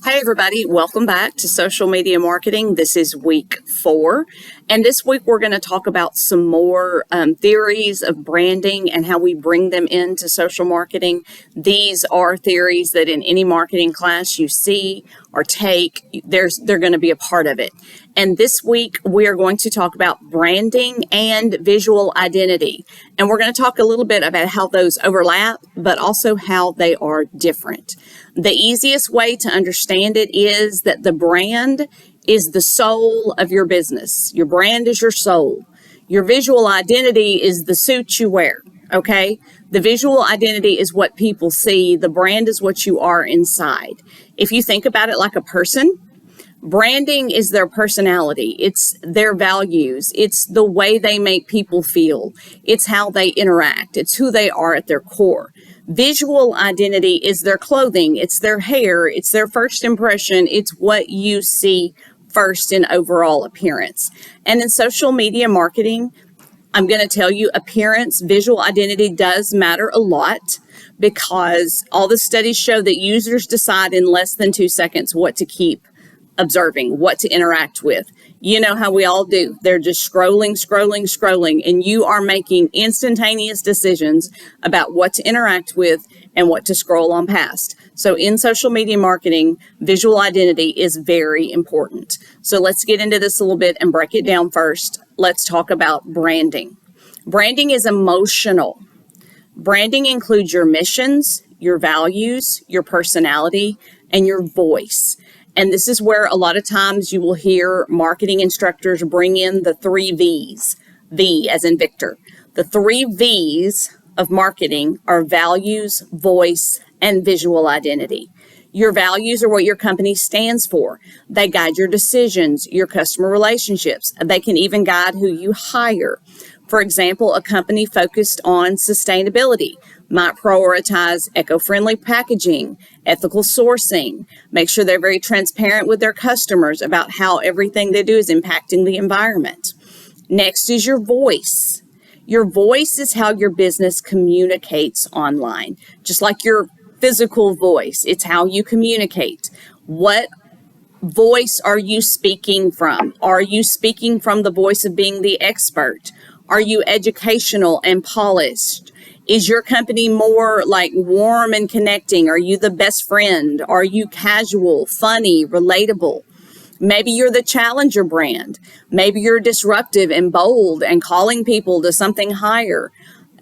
Hey everybody, welcome back to Social Media Marketing. This is week 4, and this week we're going to talk about some more theories of branding and how we bring them into social marketing. These are theories that in any marketing class you see or take, they're going to be a part of it. And this week we are going to talk about branding and visual identity. And we're going to talk a little bit about how those overlap, but also how they are different. The easiest way to understand it is that the brand is the soul of your business. Your brand is your soul. Your visual identity is the suit you wear, okay? The visual identity is what people see. The brand is what you are inside. If you think about it like a person, branding is their personality. It's their values. It's the way they make people feel. It's how they interact. It's who they are at their core. Visual identity is their clothing. It's their hair. It's their first impression. It's what you see first in overall appearance. And in social media marketing, I'm going to tell you appearance, visual identity does matter a lot because all the studies show that users decide in less than 2 seconds what to keep observing, what to interact with. You know how we all do. They're just scrolling, and you are making instantaneous decisions about what to interact with and what to scroll on past. So in social media marketing, visual identity is very important. So let's get into this a little bit and break it down first. Let's talk about branding. Branding is emotional. Branding includes your missions, your values, your personality, and your voice. And this is where a lot of times you will hear marketing instructors bring in the 3 V's. V as in Victor. The 3 V's of marketing are values, voice, and visual identity. Your values are what your company stands for. They guide your decisions, your customer relationships. They can even guide who you hire. For example, a company focused on sustainability might prioritize eco-friendly packaging, ethical sourcing, make sure they're very transparent with their customers about how everything they do is impacting the environment. Next is your voice. Your voice is how your business communicates online, just like your physical voice. It's how you communicate. What voice are you speaking from? Are you speaking from the voice of being the expert? Are you educational and polished? Is your company more like warm and connecting? Are you the best friend? Are you casual, funny, relatable? Maybe you're the challenger brand. Maybe you're disruptive and bold and calling people to something higher.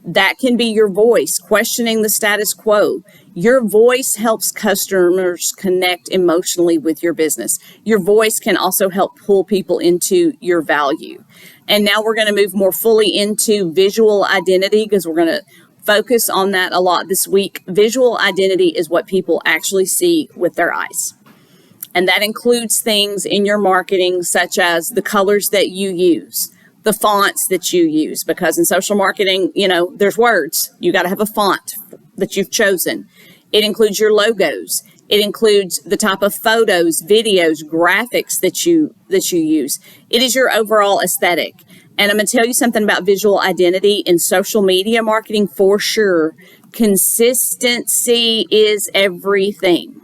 That can be your voice, questioning the status quo. Your voice helps customers connect emotionally with your business. Your voice can also help pull people into your value. And now we're going to move more fully into visual identity because we're going to focus on that a lot this week. Visual identity is what people actually see with their eyes. And that includes things in your marketing such as the colors that you use, the fonts that you use, because in social marketing, there's words. You got to have a font that you've chosen. It includes your logos. It includes the type of photos, videos, graphics that you use. It is your overall aesthetic. And I'm going to tell you something about visual identity in social media marketing for sure. Consistency is everything.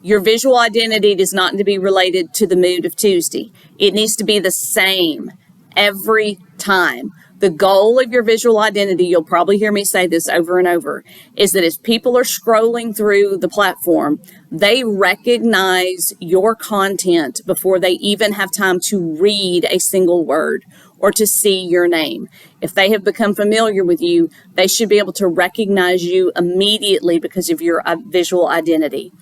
Your visual identity does not need to be related to the mood of Tuesday. It needs to be the same every time. The goal of your visual identity, you'll probably hear me say this over and over, is that as people are scrolling through the platform, they recognize your content before they even have time to read a single word or to see your name. If they have become familiar with you, they should be able to recognize you immediately because of your visual identity.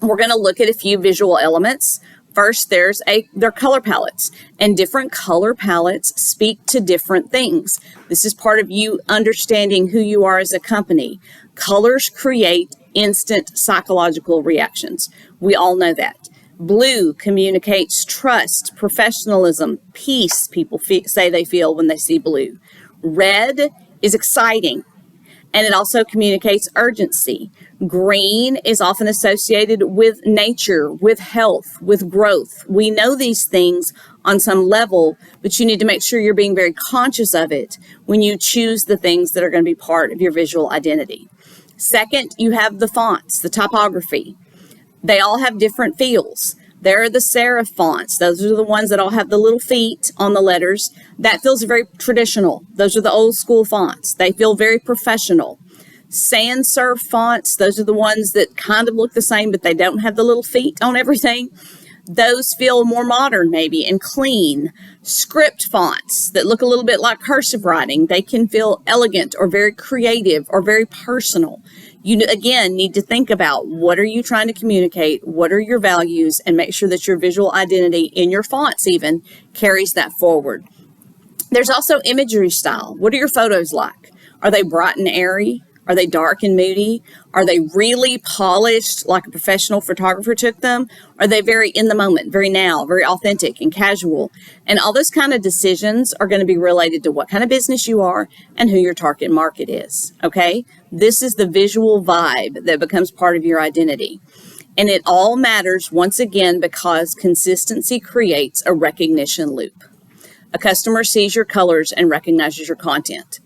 We're going to look at a few visual elements. First, they're color palettes, and different color palettes speak to different things. This is part of you understanding who you are as a company. Colors create instant psychological reactions. We all know that. Blue communicates trust, professionalism, peace, people say they feel when they see blue. Red is exciting, and it also communicates urgency. Green is often associated with nature, with health, with growth. We know these things on some level, but you need to make sure you're being very conscious of it when you choose the things that are going to be part of your visual identity. Second, you have the fonts, the typography. They all have different feels. There are the serif fonts. Those are the ones that all have the little feet on the letters. That feels very traditional. Those are the old school fonts. They feel very professional. Sans serif fonts, those are the ones that kind of look the same, but they don't have the little feet on everything. Those feel more modern maybe and clean. Script fonts that look a little bit like cursive writing, they can feel elegant or very creative or very personal. You, again, need to think about what are you trying to communicate, what are your values, and make sure that your visual identity in your fonts even carries that forward. There's also imagery style. What are your photos like? Are they bright and airy? Are they dark and moody? Are they really polished like a professional photographer took them? Are they very in the moment, very now, very authentic and casual? And all those kind of decisions are going to be related to what kind of business you are and who your target market is, okay? This is the visual vibe that becomes part of your identity. And it all matters, once again, because consistency creates a recognition loop. A customer sees your colors and recognizes your content,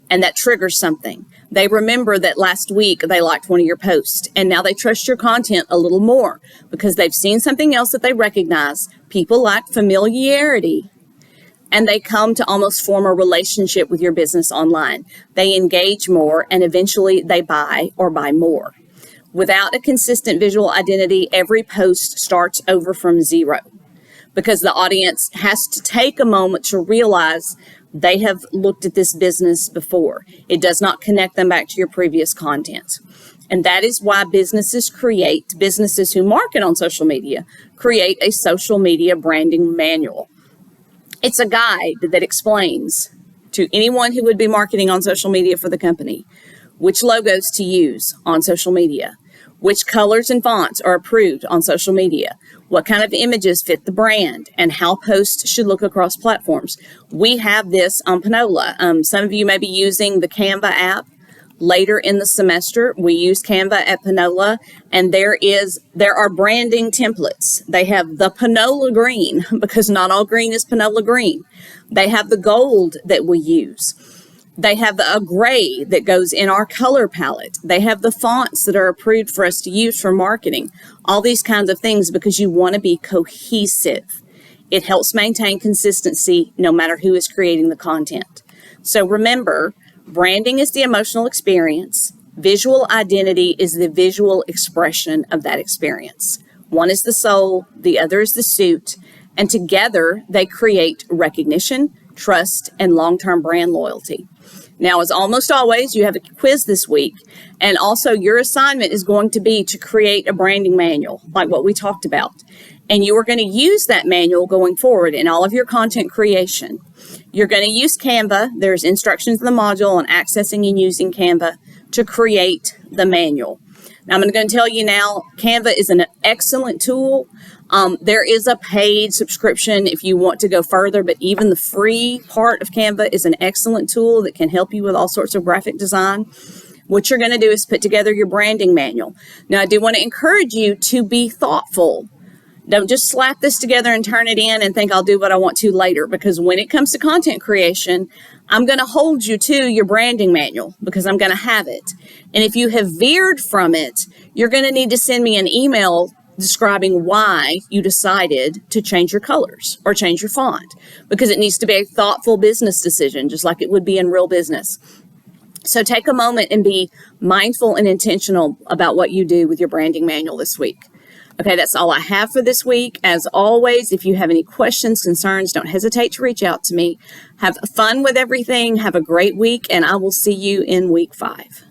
and that triggers something. They remember that last week they liked one of your posts, and now they trust your content a little more because they've seen something else that they recognize. People like familiarity, and they come to almost form a relationship with your business online. They engage more, and eventually they buy or buy more. Without a consistent visual identity, every post starts over from zero because the audience has to take a moment to realize they have looked at this business before. It does not connect them back to your previous content. And that is why businesses who market on social media, create a social media branding manual. It's a guide that explains to anyone who would be marketing on social media for the company which logos to use on social media, which colors and fonts are approved on social media, what kind of images fit the brand, and how posts should look across platforms. We have this on Panola. Some of you may be using the Canva app later in the semester. We use Canva at Panola, and there are branding templates. They have the Panola green, because not all green is Panola green. They have the gold that we use. They have a gray that goes in our color palette. They have the fonts that are approved for us to use for marketing. All these kinds of things because you want to be cohesive. It helps maintain consistency no matter who is creating the content. So remember, branding is the emotional experience. Visual identity is the visual expression of that experience. One is the soul, the other is the suit, and together they create recognition, trust, and long-term brand loyalty. Now, as almost always, you have a quiz this week, and also your assignment is going to be to create a branding manual, like what we talked about. And you are going to use that manual going forward in all of your content creation. You're going to use Canva. There's instructions in the module on accessing and using Canva to create the manual. Now, I'm going to tell you now, Canva is an excellent tool. There is a paid subscription if you want to go further, but even the free part of Canva is an excellent tool that can help you with all sorts of graphic design. What you're going to do is put together your branding manual. Now, I do want to encourage you to be thoughtful. Don't just slap this together and turn it in and think I'll do what I want to later, because when it comes to content creation, I'm going to hold you to your branding manual because I'm going to have it. And if you have veered from it, you're going to need to send me an email describing why you decided to change your colors or change your font, because it needs to be a thoughtful business decision, just like it would be in real business. So take a moment and be mindful and intentional about what you do with your branding manual this week. Okay, that's all I have for this week. As always, if you have any questions, concerns, don't hesitate to reach out to me. Have fun with everything. Have a great week, and I will see you in week 5.